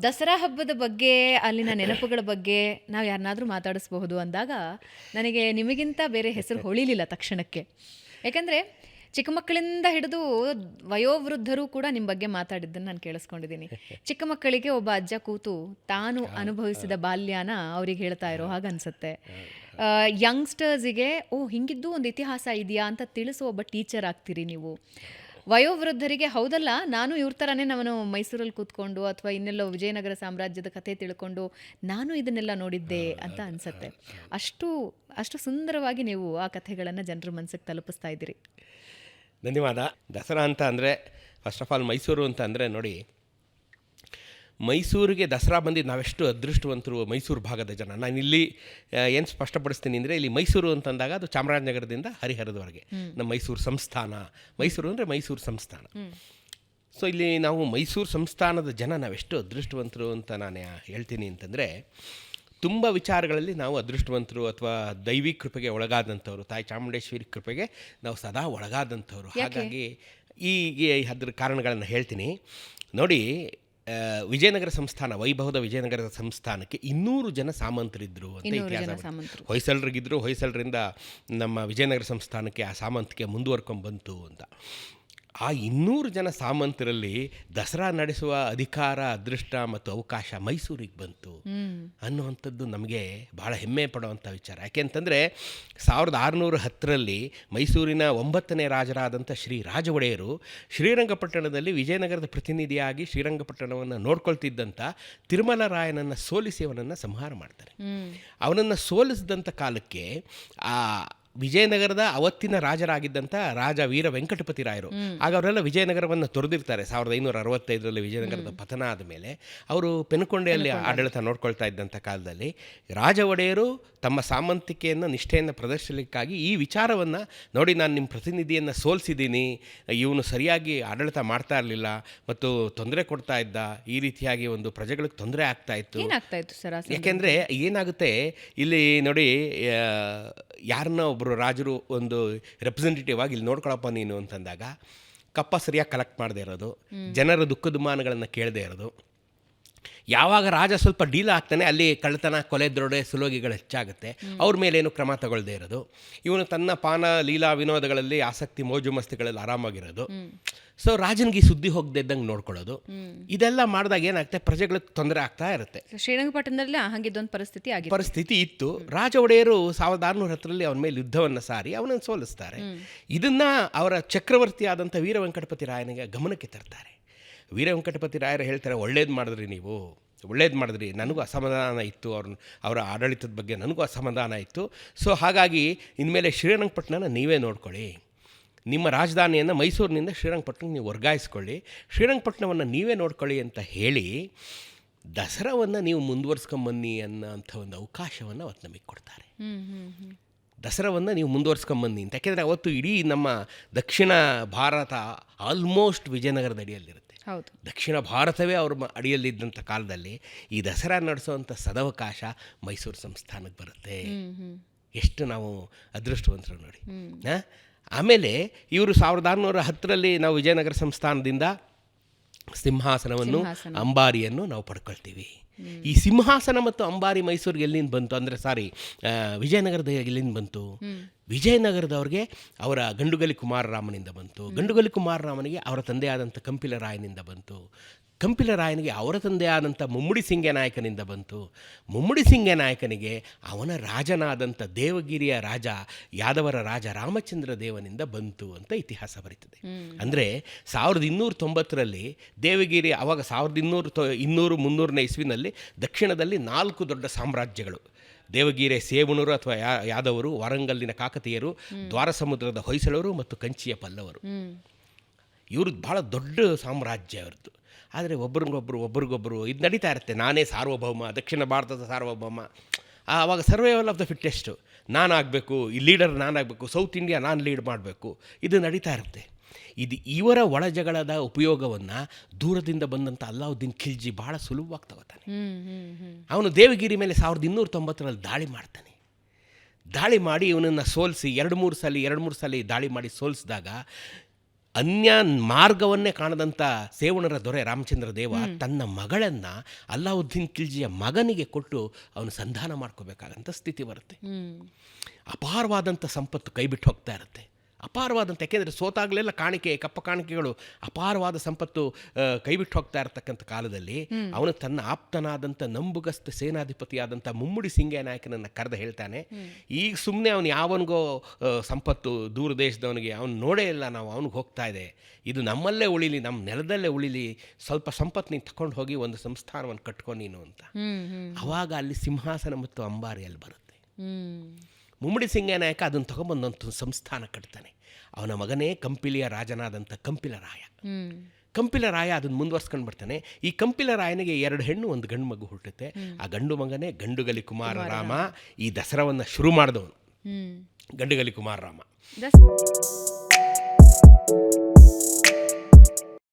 ದಸರಾ ಹಬ್ಬದ ಬಗ್ಗೆ, ಅಲ್ಲಿನ ನೆನಪುಗಳ ಬಗ್ಗೆ ನಾವು ಯಾರನ್ನಾದ್ರೂ ಮಾತಾಡಿಸಬಹುದು ಅಂದಾಗ ನನಗೆ ನಿಮಗಿಂತ ಬೇರೆ ಹೆಸರು ಹೊಳಿಲಿಲ್ಲ ತಕ್ಷಣಕ್ಕೆ. ಯಾಕಂದರೆ ಚಿಕ್ಕ ಮಕ್ಕಳಿಂದ ಹಿಡಿದು ವಯೋವೃದ್ಧರು ಕೂಡ ನಿಮ್ಮ ಬಗ್ಗೆ ಮಾತಾಡಿದ್ದನ್ನು ನಾನು ಕೇಳಿಸ್ಕೊಂಡಿದ್ದೀನಿ. ಚಿಕ್ಕ ಮಕ್ಕಳಿಗೆ ಒಬ್ಬ ಅಜ್ಜ ಕೂತು ತಾನು ಅನುಭವಿಸಿದ ಬಾಲ್ಯನ ಅವ್ರಿಗೆ ಹೇಳ್ತಾ ಇರೋ ಹಾಗೆ ಅನಿಸುತ್ತೆ. ಯಂಗ್ಸ್ಟರ್ಸಿಗೆ ಹಿಂಗಿದ್ದು ಒಂದು ಇತಿಹಾಸ ಇದೆಯಾ ಅಂತ ತಿಳಿಸೋ ಒಬ್ಬ ಟೀಚರ್ ಆಗ್ತೀರಿ ನೀವು. ವಯೋವೃದ್ಧರಿಗೆ ಹೌದಲ್ಲ, ನಾನು ಇವ್ರ ಥರನೇ ನಾನು ಮೈಸೂರಲ್ಲಿ ಕೂತ್ಕೊಂಡು ಅಥವಾ ಇನ್ನೆಲ್ಲೋ ವಿಜಯನಗರ ಸಾಮ್ರಾಜ್ಯದ ಕಥೆ ತಿಳ್ಕೊಂಡು ನಾನು ಇದನ್ನೆಲ್ಲ ನೋಡಿದ್ದೆ ಅಂತ ಅನಿಸುತ್ತೆ. ಅಷ್ಟು ಅಷ್ಟು ಸುಂದರವಾಗಿ ನೀವು ಆ ಕಥೆಗಳನ್ನು ಜನರ ಮನಸ್ಸಿಗೆ ತಲುಪಿಸ್ತಾ ಇದ್ದೀರಿ. ಧನ್ಯವಾದ. ದಸರಾ ಅಂತ ಅಂದರೆ ಫಸ್ಟ್ ಆಫ್ ಆಲ್ ಮೈಸೂರು ಅಂತ ಅಂದರೆ ನೋಡಿ, ಮೈಸೂರಿಗೆ ದಸರಾ ಬಂದಿದ್ದು ನಾವೆಷ್ಟು ಅದೃಷ್ಟವಂತರು ಮೈಸೂರು ಭಾಗದ ಜನ. ನಾನು ಇಲ್ಲಿ ಏನು ಸ್ಪಷ್ಟಪಡಿಸ್ತೀನಿ ಅಂದರೆ, ಇಲ್ಲಿ ಮೈಸೂರು ಅಂತಂದಾಗ ಅದು ಚಾಮರಾಜನಗರದಿಂದ ಹರಿಹರದವರೆಗೆ ನಮ್ಮ ಮೈಸೂರು ಸಂಸ್ಥಾನ. ಮೈಸೂರು ಅಂದರೆ ಮೈಸೂರು ಸಂಸ್ಥಾನ. ಸೊ ಇಲ್ಲಿ ನಾವು ಮೈಸೂರು ಸಂಸ್ಥಾನದ ಜನ ನಾವೆಷ್ಟು ಅದೃಷ್ಟವಂತರು ಅಂತ ನಾನು ಹೇಳ್ತೀನಿ ಅಂತಂದರೆ, ತುಂಬ ವಿಚಾರಗಳಲ್ಲಿ ನಾವು ಅದೃಷ್ಟವಂತರು ಅಥವಾ ದೈವಿ ಕೃಪೆಗೆ ಒಳಗಾದಂಥವ್ರು, ತಾಯಿ ಚಾಮುಂಡೇಶ್ವರಿ ಕೃಪೆಗೆ ನಾವು ಸದಾ ಒಳಗಾದಂಥವ್ರು. ಹಾಗಾಗಿ ಅದರ ಕಾರಣಗಳನ್ನು ಹೇಳ್ತೀನಿ ನೋಡಿ. ವಿಜಯನಗರ ಸಂಸ್ಥಾನ, ವೈಭವದ ವಿಜಯನಗರದ ಸಂಸ್ಥಾನಕ್ಕೆ 200 ಜನ ಸಾಮಂತರಿದ್ದರು ಅಂತ ಇತಿಹಾಸ. ಹೊಯ್ಸಳರಿಗಿದ್ರು, ಹೊಯ್ಸಳರಿಂದ ನಮ್ಮ ವಿಜಯನಗರ ಸಂಸ್ಥಾನಕ್ಕೆ ಆ ಸಾಮಂತಿಕೆ ಮುಂದುವರ್ಕೊಂಡ್ಬಂತು ಅಂತ. ಆ 200 ಜನ ಸಾಮಂತರಲ್ಲಿ ದಸರಾ ನಡೆಸುವ ಅಧಿಕಾರ, ಅದೃಷ್ಟ ಮತ್ತು ಅವಕಾಶ ಮೈಸೂರಿಗೆ ಬಂತು ಅನ್ನುವಂಥದ್ದು ನಮಗೆ ಭಾಳ ಹೆಮ್ಮೆ ಪಡುವಂಥ ವಿಚಾರ. ಯಾಕೆಂತಂದರೆ 1610ರಲ್ಲಿ ಮೈಸೂರಿನ 9ನೇ ರಾಜರಾದಂಥ ಶ್ರೀ ರಾಜ ಒಡೆಯರು ಶ್ರೀರಂಗಪಟ್ಟಣದಲ್ಲಿ ವಿಜಯನಗರದ ಪ್ರತಿನಿಧಿಯಾಗಿ ಶ್ರೀರಂಗಪಟ್ಟಣವನ್ನು ನೋಡ್ಕೊಳ್ತಿದ್ದಂಥ ತಿರುಮಲ ರಾಯನನ್ನು ಸೋಲಿಸಿ ಅವನನ್ನು ಸಂಹಾರ ಮಾಡ್ತಾರೆ. ಅವನನ್ನು ಸೋಲಿಸಿದಂಥ ಕಾಲಕ್ಕೆ ಆ ವಿಜಯನಗರದ ಅವತ್ತಿನ ರಾಜರಾಗಿದ್ದಂಥ ರಾಜ ವೀರ ವೆಂಕಟಪತಿ ರಾಯರು, ಆಗ ಅವರೆಲ್ಲ ವಿಜಯನಗರವನ್ನು ತೊರೆದಿರ್ತಾರೆ. 1565ರಲ್ಲಿ ವಿಜಯನಗರದ ಪತನ ಆದಮೇಲೆ ಅವರು ಪೆನುಕೊಂಡೆಯಲ್ಲಿ ಆಡಳಿತ ನೋಡ್ಕೊಳ್ತಾ ಇದ್ದಂಥ ಕಾಲದಲ್ಲಿ ರಾಜ ಒಡೆಯರು ತಮ್ಮ ಸಾಮಂತಿಕೆಯನ್ನು, ನಿಷ್ಠೆಯನ್ನು ಪ್ರದರ್ಶಿಸಲಿಕ್ಕಾಗಿ ಈ ವಿಚಾರವನ್ನು ನೋಡಿ, ನಾನು ನಿಮ್ಮ ಪ್ರತಿನಿಧಿಯನ್ನು ಸೋಲಿಸಿದ್ದೀನಿ, ಇವನು ಸರಿಯಾಗಿ ಆಡಳಿತ ಮಾಡ್ತಾ ಇರಲಿಲ್ಲ ಮತ್ತು ತೊಂದರೆ ಕೊಡ್ತಾ ಇದ್ದ, ಈ ರೀತಿಯಾಗಿ ಒಂದು ಪ್ರಜೆಗಳಿಗೆ ತೊಂದರೆ ಆಗ್ತಾ ಇತ್ತು. ಯಾಕೆಂದರೆ ಏನಾಗುತ್ತೆ ಇಲ್ಲಿ ನೋಡಿ, ಯಾರನ್ನ ಒಬ್ಬರು ರಾಜರು ಒಂದು ರೆಪ್ರೆಸೆಂಟೇಟಿವ್ ಆಗಿ ಇಲ್ಲಿ ನೋಡ್ಕೊಳಪ್ಪ ನೀನು ಅಂತಂದಾಗ ಕಪ್ಪ ಸರಿಯಾಗಿ ಕಲೆಕ್ಟ್ ಮಾಡದೇ ಇರೋದು, ಜನರ ದುಃಖ ದುಮ್ಮಾನಗಳನ್ನು ಕೇಳದೇ ಇರೋದು. ಯಾವಾಗ ರಾಜ ಸ್ವಲ್ಪ ಡೀಲ್ ಆಗ್ತಾನೆ, ಅಲ್ಲಿ ಕಳ್ಳತನ, ಕೊಲೆ, ದರೋಡೆ, ಸುಲೋಗಿಗಳು ಹೆಚ್ಚಾಗುತ್ತೆ. ಅವ್ರ ಮೇಲೇನು ಕ್ರಮ ತಗೊಳ್ಳದೇ ಇರೋದು. ಇವನು ತನ್ನ ಪಾನ ಲೀಲಾ ವಿನೋದಗಳಲ್ಲಿ ಆಸಕ್ತಿ, ಮೋಜು ಮಸ್ತಿಗಳಲ್ಲಿ ಆರಾಮಾಗಿರೋದು. ಸೊ ರಾಜನಿಗೆ ಈ ಸುದ್ದಿ ಹೋಗದೆ ಇದ್ದಂಗೆ ನೋಡ್ಕೊಳ್ಳೋದು. ಇದೆಲ್ಲ ಮಾಡಿದಾಗ ಏನಾಗುತ್ತೆ, ಪ್ರಜೆಗಳಿಗೆ ತೊಂದರೆ ಆಗ್ತಾ ಇರುತ್ತೆ. ಶ್ರೀರಂಗಪಟ್ಟಣದಲ್ಲಿ ಹಾಗಿದ್ದೊಂದು ಪರಿಸ್ಥಿತಿ ಇತ್ತು. ರಾಜ ಒಡೆಯರು 1610ರಲ್ಲಿ ಅವನ ಮೇಲೆ ಯುದ್ಧವನ್ನು ಸಾರಿ ಅವನನ್ನು ಸೋಲಿಸ್ತಾರೆ. ಇದನ್ನು ಅವರ ಚಕ್ರವರ್ತಿ ಆದಂಥ ವೀರ ವೆಂಕಟಪತಿ ರಾಯನಿಗೆ ಗಮನಕ್ಕೆ ತರ್ತಾರೆ. ವೀರ ವೆಂಕಟಪತಿ ರಾಯರು ಹೇಳ್ತಾರೆ, ಒಳ್ಳೇದು ಮಾಡಿದ್ರಿ ನೀವು, ಒಳ್ಳೇದು ಮಾಡಿದ್ರಿ, ನನಗೂ ಅಸಮಾಧಾನ ಇತ್ತು, ಅವರ ಆಡಳಿತದ ಬಗ್ಗೆ ನನಗೂ ಅಸಮಾಧಾನ ಇತ್ತು. ಸೊ ಹಾಗಾಗಿ ಇನ್ಮೇಲೆ ಶ್ರೀರಂಗಪಟ್ಟಣನ ನೀವೇ ನೋಡ್ಕೊಳ್ಳಿ, ನಿಮ್ಮ ರಾಜಧಾನಿಯನ್ನು ಮೈಸೂರಿನಿಂದ ಶ್ರೀರಂಗಪಟ್ಟಣಕ್ಕೆ ನೀವು ವರ್ಗಾಯಿಸ್ಕೊಳ್ಳಿ, ಶ್ರೀರಂಗಪಟ್ಟಣವನ್ನು ನೀವೇ ನೋಡ್ಕೊಳ್ಳಿ ಅಂತ ಹೇಳಿ ದಸರಾವನ್ನು ನೀವು ಮುಂದುವರ್ಸ್ಕೊಂಬನ್ನಿ ಅನ್ನೋಂಥ ಒಂದು ಅವಕಾಶವನ್ನು ಅವತ್ತು ನಮಗೆ ಕೊಡ್ತಾರೆ. ದಸರಾವನ್ನು ನೀವು ಮುಂದುವರ್ಸ್ಕೊಂಬನ್ನಿ ಅಂತ. ಯಾಕೆಂದರೆ ಅವತ್ತು ಇಡೀ ನಮ್ಮ ದಕ್ಷಿಣ ಭಾರತ ಆಲ್ಮೋಸ್ಟ್ ವಿಜಯನಗರದ ಅಡಿಯಲ್ಲಿರುತ್ತೆ. ದಕ್ಷಿಣ ಭಾರತವೇ ಅವ್ರ ಅಡಿಯಲ್ಲಿದ್ದಂಥ ಕಾಲದಲ್ಲಿ ಈ ದಸರಾ ನಡೆಸೋವಂಥ ಸದವಕಾಶ ಮೈಸೂರು ಸಂಸ್ಥಾನಕ್ಕೆ ಬರುತ್ತೆ. ಎಷ್ಟು ನಾವು ಅದೃಷ್ಟವಂತರು ನೋಡಿ. ಆಮೇಲೆ ಇವರು 1610ರಲ್ಲಿ ನಾವು ವಿಜಯನಗರ ಸಂಸ್ಥಾನದಿಂದ ಸಿಂಹಾಸನವನ್ನು, ಅಂಬಾರಿಯನ್ನು ನಾವು ಪಡ್ಕೊಳ್ತೀವಿ. ಈ ಸಿಂಹಾಸನ ಮತ್ತು ಅಂಬಾರಿ ಮೈಸೂರಿಗೆ ಎಲ್ಲಿಂದ ಬಂತು ಅಂದರೆ, ವಿಜಯನಗರದ ಎಲ್ಲಿಂದ ಬಂತು? ವಿಜಯನಗರದವ್ರಿಗೆ ಅವರ ಗಂಡುಗಲಿ ಕುಮಾರರಾಮನಿಂದ ಬಂತು. ಗಂಡುಗಲಿ ಕುಮಾರರಾಮನಿಗೆ ಅವರ ತಂದೆಯಾದಂಥ ಕಂಪಿಲ ರಾಯನಿಂದ ಬಂತು. ಕಂಪಿಲ ರಾಯನಿಗೆ ಅವರ ತಂದೆಯಾದಂಥ ಮುಮ್ಮಡಿ ಸಿಂಗೆ ನಾಯಕನಿಂದ ಬಂತು. ಮುಮ್ಮಡಿ ಸಿಂಗೆ ನಾಯಕನಿಗೆ ಅವನ ರಾಜನಾದಂಥ ದೇವಗಿರಿಯ ರಾಜ, ಯಾದವರ ರಾಜ ರಾಮಚಂದ್ರ ದೇವನಿಂದ ಬಂತು ಅಂತ ಇತಿಹಾಸ ಬರೀತದೆ. ಅಂದರೆ 1290ರಲ್ಲಿ ದೇವಗಿರಿ, ಆವಾಗ 1200-300ನೇ ಇಸ್ವಿನಲ್ಲಿ ದಕ್ಷಿಣದಲ್ಲಿ 4 ದೊಡ್ಡ ಸಾಮ್ರಾಜ್ಯಗಳು, ದೇವಗಿರಿ ಸೇವಣರು ಅಥವಾ ಯಾದವರು, ವಾರಂಗಲ್ಲಿನ ಕಾಕತೀಯರು, ದ್ವಾರಸಮುದ್ರದ ಹೊಯ್ಸಳರು ಮತ್ತು ಕಂಚಿಯ ಪಲ್ಲವರು. ಇವ್ರದ್ದು ಭಾಳ ದೊಡ್ಡ ಸಾಮ್ರಾಜ್ಯ ಅವ್ರದ್ದು. ಆದರೆ ಒಬ್ರಿಗೊಬ್ಬರು ಇದು ನಡೀತಾ ಇರುತ್ತೆ. ನಾನೇ ಸಾರ್ವಭೌಮ, ದಕ್ಷಿಣ ಭಾರತದ ಸಾರ್ವಭೌಮ. ಆವಾಗ ಸರ್ವೈವಲ್ ಆಫ್ ದ ಫಿಟ್ಟೆಸ್ಟು, ನಾನಾಗಬೇಕು, ಈ ಲೀಡರ್ ನಾನಾಗಬೇಕು, ಸೌತ್ ಇಂಡಿಯಾ ನಾನು ಲೀಡ್ ಮಾಡಬೇಕು, ಇದು ನಡೀತಾ ಇರುತ್ತೆ. ಇದು ಇವರ ಒಳಜಗಳದ ಉಪಯೋಗವನ್ನು ದೂರದಿಂದ ಬಂದಂಥ ಅಲ್ಲಾವುದ್ದೀನ್ ಖಿಲ್ಜಿ ಭಾಳ ಸುಲಭವಾಗಿ ತಗೋತಾನೆ. ಅವನು ದೇವಗಿರಿ ಮೇಲೆ 1290ರಲ್ಲಿ ದಾಳಿ ಮಾಡ್ತಾನೆ. ದಾಳಿ ಮಾಡಿ ಇವನನ್ನು ಸೋಲಿಸಿ 2-3 ಸಲ ದಾಳಿ ಮಾಡಿ ಸೋಲಿಸಿದಾಗ ಅನ್ಯ ಮಾರ್ಗವನ್ನೇ ಕಾಣದಂಥ ಸೇವಣರ ದೊರೆ ರಾಮಚಂದ್ರ ದೇವ ತನ್ನ ಮಗಳನ್ನು ಅಲ್ಲಾವುದ್ದೀನ್ ಖಿಲ್ಜಿಯ ಮಗನಿಗೆ ಕೊಟ್ಟು ಅವನು ಸಂಧಾನ ಮಾಡ್ಕೋಬೇಕಾದಂಥ ಸ್ಥಿತಿ ಬರುತ್ತೆ. ಅಪಾರವಾದಂಥ ಸಂಪತ್ತು ಕೈಬಿಟ್ಟು ಹೋಗ್ತಾ ಇರುತ್ತೆ. ಅಪಾರವಾದಂಥ, ಯಾಕೆಂದರೆ ಸೋತಾಗಲೆಲ್ಲ ಕಾಣಿಕೆ, ಕಪ್ಪ ಕಾಣಿಕೆಗಳು, ಅಪಾರವಾದ ಸಂಪತ್ತು ಕೈಬಿಟ್ಟು ಹೋಗ್ತಾ ಇರತಕ್ಕಂಥ ಕಾಲದಲ್ಲಿ ಅವನು ತನ್ನ ಆಪ್ತನಾದಂಥ ನಂಬುಗಸ್ತ ಸೇನಾಧಿಪತಿಯಾದಂಥ ಮುಮ್ಮಡಿ ಸಿಂಗಯ್ಯ ನಾಯಕನನ್ನು ಕರೆದು ಹೇಳ್ತಾನೆ, ಈಗ ಸುಮ್ಮನೆ ಅವನು ಯಾವನಿಗೋ ಸಂಪತ್ತು ದೂರ ದೇಶದವನಿಗೆ ಅವನು ನೋಡೇ ಇಲ್ಲ, ನಾವು ಅವನಿಗೆ ಹೋಗ್ತಾ ಇದೆ, ಇದು ನಮ್ಮಲ್ಲೇ ಉಳಿಲಿ, ನಮ್ಮ ನೆಲದಲ್ಲೇ ಉಳಿಲಿ, ಸ್ವಲ್ಪ ಸಂಪತ್ತು ನೀನು ತಗೊಂಡು ಹೋಗಿ ಒಂದು ಸಂಸ್ಥಾನವನ್ನು ಕಟ್ಕೊ ನೀನು ಅಂತ. ಆವಾಗ ಅಲ್ಲಿ ಸಿಂಹಾಸನ ಮತ್ತು ಅಂಬಾರಿ ಅಲ್ಲಿ ಬರುತ್ತೆ. ಮುಮ್ಮಡಿ ಸಿಂಗಯ್ಯ ನಾಯಕ ಅದನ್ನು ತಗೊಂಬಂದಂಥ ಸಂಸ್ಥಾನ ಕಟ್ತಾನೆ. ಅವನ ಮಗನೇ ಕಂಪಿಲಿಯ ರಾಜನಾದಂಥ ಕಂಪಿಲರಾಯ. ಕಂಪಿಲರಾಯ ಅದನ್ನು ಮುಂದುವರ್ಸ್ಕೊಂಡು ಬರ್ತಾನೆ. ಈ ಕಂಪಿಲರಾಯನಿಗೆ 2 ಹೆಣ್ಣು 1 ಗಂಡು ಮಗು ಹುಟ್ಟುತ್ತೆ. ಆ ಗಂಡು ಮಗನೇ ಗಂಡುಗಲಿ ಕುಮಾರ ರಾಮ. ಈ ದಸರಾವನ್ನು ಶುರು ಮಾಡಿದವನು ಗಂಡುಗಲಿ ಕುಮಾರ ರಾಮ.